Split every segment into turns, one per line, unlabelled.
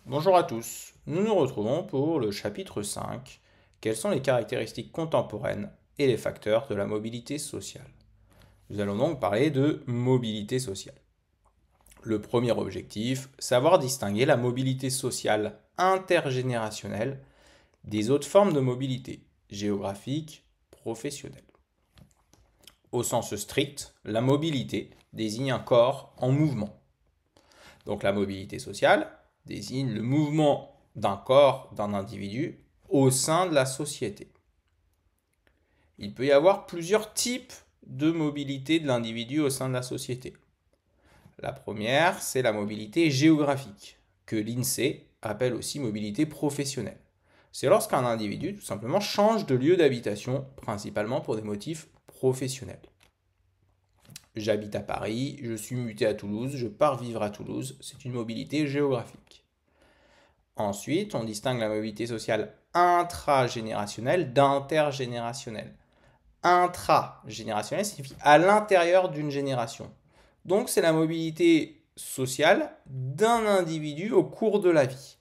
Bonjour à tous, nous nous retrouvons pour le chapitre 5. Quelles sont les caractéristiques contemporaines et les facteurs de la mobilité sociale? Nous allons donc parler de mobilité sociale. Le premier objectif, savoir distinguer la mobilité sociale intergénérationnelle des autres formes de mobilité, géographique, professionnelle. Au sens strict, la mobilité désigne un corps en mouvement. Donc la mobilité sociale désigne le mouvement d'un corps, d'un individu, au sein de la société. Il peut y avoir plusieurs types de mobilité de l'individu au sein de la société. La première, c'est la mobilité géographique, que l'INSEE appelle aussi mobilité professionnelle. C'est lorsqu'un individu, tout simplement, change de lieu d'habitation, principalement pour des motifs professionnels. J'habite à Paris, je suis muté à Toulouse, je pars vivre à Toulouse, c'est une mobilité géographique. Ensuite, on distingue la mobilité sociale intragénérationnelle d'intergénérationnelle. Intragénérationnelle signifie à l'intérieur d'une génération. Donc c'est la mobilité sociale d'un individu au cours de la vie.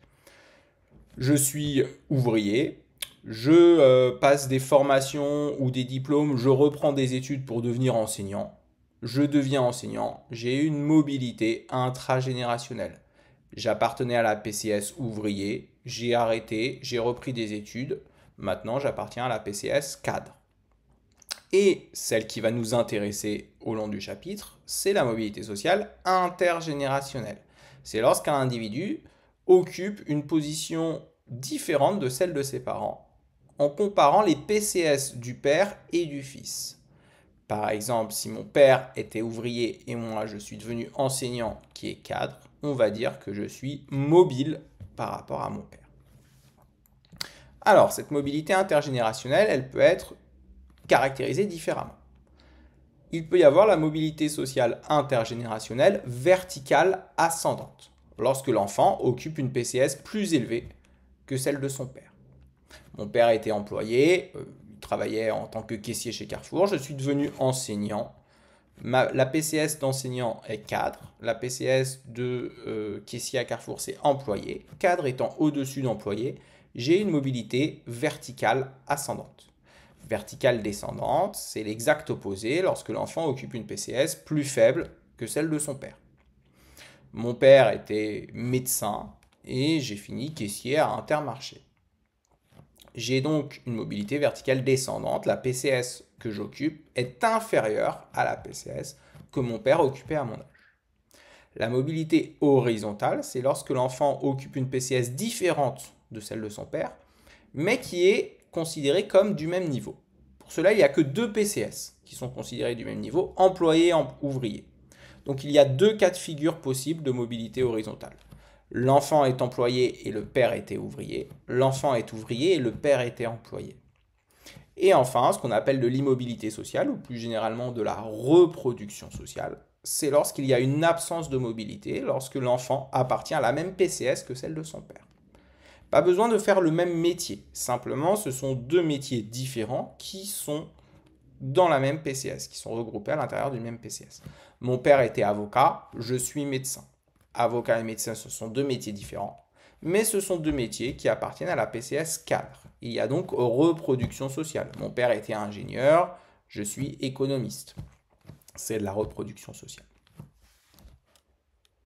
Je suis ouvrier, je passe des formations ou des diplômes, je reprends des études pour devenir enseignant. Je deviens enseignant, j'ai une mobilité intragénérationnelle. J'appartenais à la PCS ouvrier, j'ai arrêté, j'ai repris des études. Maintenant, j'appartiens à la PCS cadre. Et celle qui va nous intéresser au long du chapitre, c'est la mobilité sociale intergénérationnelle. C'est lorsqu'un individu occupe une position différente de celle de ses parents en comparant les PCS du père et du fils. Par exemple, si mon père était ouvrier et moi je suis devenu enseignant qui est cadre, on va dire que je suis mobile par rapport à mon père. Alors, cette mobilité intergénérationnelle, elle peut être caractérisée différemment. Il peut y avoir la mobilité sociale intergénérationnelle verticale ascendante, lorsque l'enfant occupe une PCS plus élevée que celle de son père. Mon père était employé, il travaillait en tant que caissier chez Carrefour, je suis devenu enseignant. La PCS d'enseignant est cadre, la PCS de caissier à Carrefour c'est employé. Cadre étant au-dessus d'employé, j'ai une mobilité verticale ascendante. Verticale descendante, c'est l'exact opposé lorsque l'enfant occupe une PCS plus faible que celle de son père. Mon père était médecin et j'ai fini caissier à Intermarché. J'ai donc une mobilité verticale descendante. La PCS que j'occupe est inférieure à la PCS que mon père occupait à mon âge. La mobilité horizontale, c'est lorsque l'enfant occupe une PCS différente de celle de son père, mais qui est considérée comme du même niveau. Pour cela, il n'y a que deux PCS qui sont considérés du même niveau, employé et ouvrier. Donc il y a deux cas de figure possibles de mobilité horizontale. L'enfant est employé et le père était ouvrier. L'enfant est ouvrier et le père était employé. Et enfin, ce qu'on appelle de l'immobilité sociale, ou plus généralement de la reproduction sociale, c'est lorsqu'il y a une absence de mobilité, lorsque l'enfant appartient à la même PCS que celle de son père. Pas besoin de faire le même métier, simplement ce sont deux métiers différents qui sont dans la même PCS, qui sont regroupés à l'intérieur d'une même PCS. Mon père était avocat, je suis médecin. Avocat et médecin, ce sont deux métiers différents, mais ce sont deux métiers qui appartiennent à la PCS cadre. Il y a donc reproduction sociale. Mon père était ingénieur, je suis économiste. C'est de la reproduction sociale.